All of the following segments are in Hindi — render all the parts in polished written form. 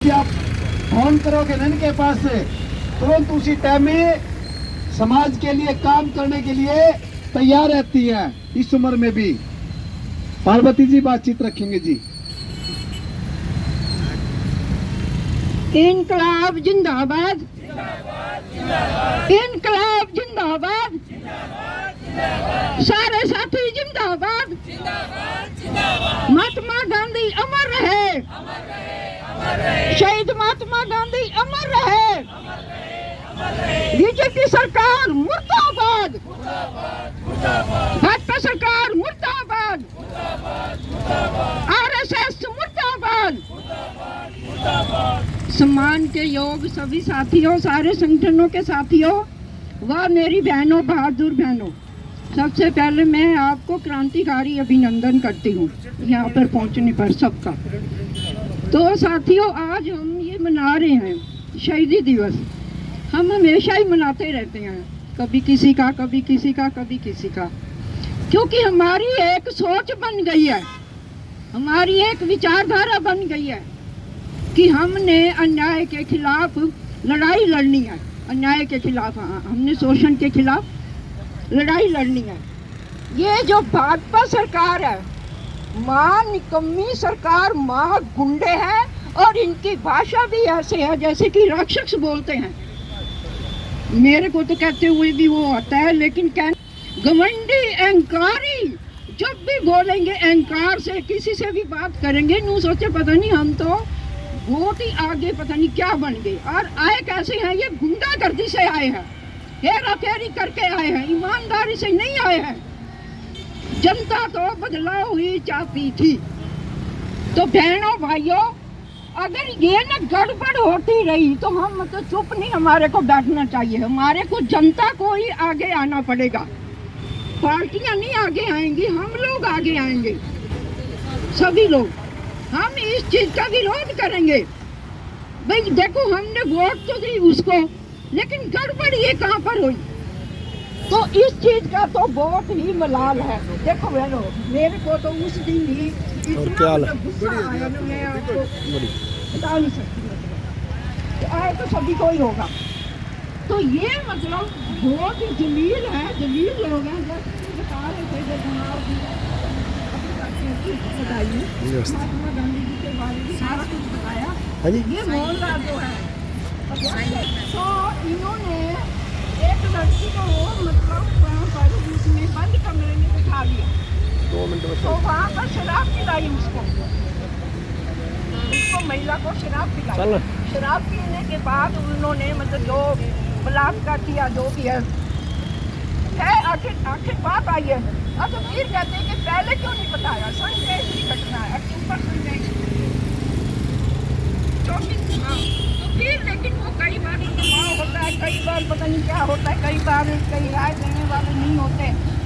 आप फोन करोगे ना इनके पास से तुरंत उसी टाइम में समाज के लिए काम करने के लिए तैयार रहती है। इस उम्र में भी पार्वती जी बातचीत रखेंगे जी। इनकलाब जिंदाबाद, इनकलाब जिंदाबाद, सारे साथी जिंदाबाद, महात्मा गांधी अमर रहे, शहीद महात्मा गांधी अमर रहे, बीजेपी सरकार मुर्दाबाद, भाजपा सरकार मुर्दाबाद, आरएसएस मुर्दाबाद। सम्मान के योग सभी साथियों, सारे संगठनों के साथियों व मेरी बहनों, बहादुर बहनों, सबसे पहले मैं आपको क्रांतिकारी अभिनंदन करती हूँ यहाँ पर पहुँचने पर सबका। तो साथियों, आज हम ये मना रहे हैं शहीदी दिवस। हम हमेशा ही मनाते रहते हैं, कभी किसी का, कभी किसी का, कभी किसी का, क्योंकि हमारी एक सोच बन गई है, हमारी एक विचारधारा बन गई है कि हमने अन्याय के खिलाफ लड़ाई लड़नी है। अन्याय के खिलाफ, हमने शोषण के खिलाफ लड़ाई लड़नी है। ये जो भाजपा सरकार है, माँ निकम्मी सरकार, माँ गुंडे हैं और इनकी भाषा भी ऐसे है जैसे कि राक्षस बोलते हैं। मेरे को तो कहते हुए भी वो आता है, लेकिन घमंडी, अहंकारी, जब भी बोलेंगे अहंकार से, किसी से भी बात करेंगे नू सोचे पता नहीं हम तो बहुत ही आगे पता नहीं क्या बन गए। और आए कैसे हैं? ये गुंडागर्दी से आए हैं, हेरा फेरी करके आए हैं, ईमानदारी से नहीं आए हैं। जनता तो बदलाव ही चाहती थी। तो बहनों भाइयों, अगर ये न गड़बड़ होती रही तो हम तो चुप नहीं, हमारे को बैठना चाहिए। हमारे को जनता को ही आगे आना पड़ेगा, पार्टियां नहीं आगे आएंगी, हम लोग आगे आएंगे, सभी लोग। हम इस चीज का विरोध करेंगे। भाई देखो, हमने वोट तो दी उसको, लेकिन गड़बड़ ये कहाँ पर हुई? तो इस चीज का तो बहुत ही मलाल है। देखो बहनों, मेरे को तो उस दिन ही इतना गुस्सा आया ना, मैं आपको बता नहीं सकती। तो आए तो सभी को ही होगा। तो ये मतलब बहुत ही जलील है, जलील लोग हैं। जैसे बता रहे थे, जब महात्मा गांधी जी के बारे में सारा कुछ बताया। ये मोहल्ला जो है, तो इन्होंने एक लड़की को मतलब वहाँ पर उसमें बंद कमरे में बिठा लिया। 2 मिनट में तो वहाँ पर शराब पिलाई उसको महिला को शराब पिलाई। शराब पीने के बाद उन्होंने मतलब जो बलात्कार किया, जो भी है आखिर बात आई है। अब तो फिर कहते हैं कि पहले क्यों नहीं बताया? संदेश की घटना है, अक्टूबर संदेश। तो फिर लेकिन वो कई बार दबाव होता है, कई बार पता नहीं क्या होता है, कई बार कई राय देने वाले नहीं होते।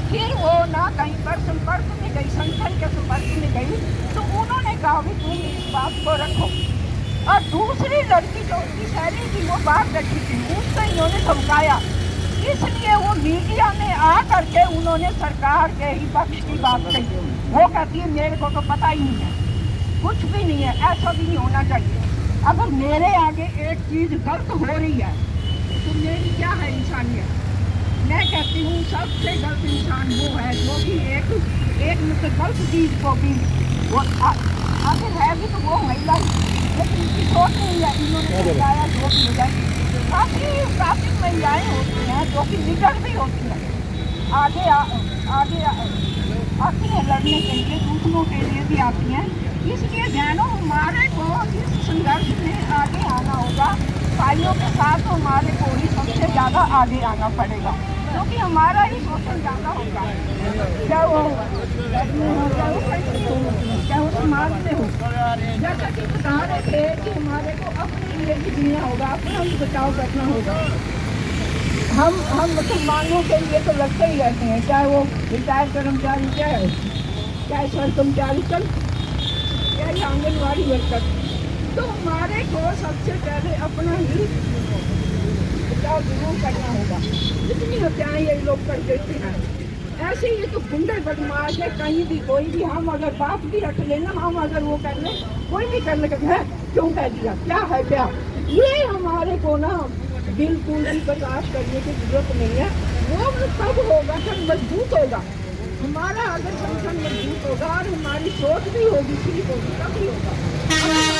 फिर वो ना कहीं पर संपर्क में गई, संगठन के संपर्क में गई, तो उन्होंने कहा भी तुम इस बात को रखो। और दूसरी लड़की जो उसकी सहेली थी, वो बाहर बैठी थी, उससे इन्होंने धमकाया। इसलिए वो मीडिया में आ करके उन्होंने सरकार के ही पक्ष की बात कही। वो कहती है मेरे को तो पता ही नहीं है, कुछ भी नहीं है, ऐसा भी नहीं होना चाहिए। अगर मेरे आगे एक चीज गलत हो रही है तो मेरी क्या है इंसानियत? मैं कहती हूँ सबसे गलत इंसान वो है जो भी एक मतलब गलत चीज को भी वो आखिर है भी तो वो महिला ही, लेकिन इसकी सोच नहीं है। इन्होंने बताया जो भी हो जाए। काफी महिलाएं होती हैं जो कि लीडर भी होती हैं, आगे आती हैं लड़ने के लिए, दूसरों के लिए भी आती हैं। इसलिए बहनों, हमारे को इस संघर्ष में आगे आना होगा। भाइयों के साथ हमारे को ही सबसे ज़्यादा आगे आना पड़ेगा, क्योंकि हमारा ही शोषण ज़्यादा होगा। क्या वो समाज में हो, जैसा कि बता रहे थे कि हमारे को अपने लिए भी जीना होगा, अपना भी बचाव करना होगा। हम मुसलमानों के लिए तो लड़ते ही रहते हैं, चाहे वो रिटायर्ड कर्मचारी, चाहे कर्मचारी, चाहे आंगनबाड़ी वर्कर। तो हमारे को सबसे पहले अपना ही बचाव जरूर करना होगा। जितनी हत्याएं ये लोग कर देते हैं, ऐसे ही तो गुंडे बदमाश है। कहीं भी कोई भी, हम अगर बात भी रख लेना, हम अगर वो कर ले, कोई भी कर ले, क्यों कह दिया, क्या है क्या? ये हमारे को ना बिल्कुल भी बर्दाश्त करने की जरूरत नहीं है। वो तब होगा जब मजबूत होगा हमारा, अगर संगठन मजबूत होगा और हमारी सोच भी होगी, ठीक होगी, तभी होगा।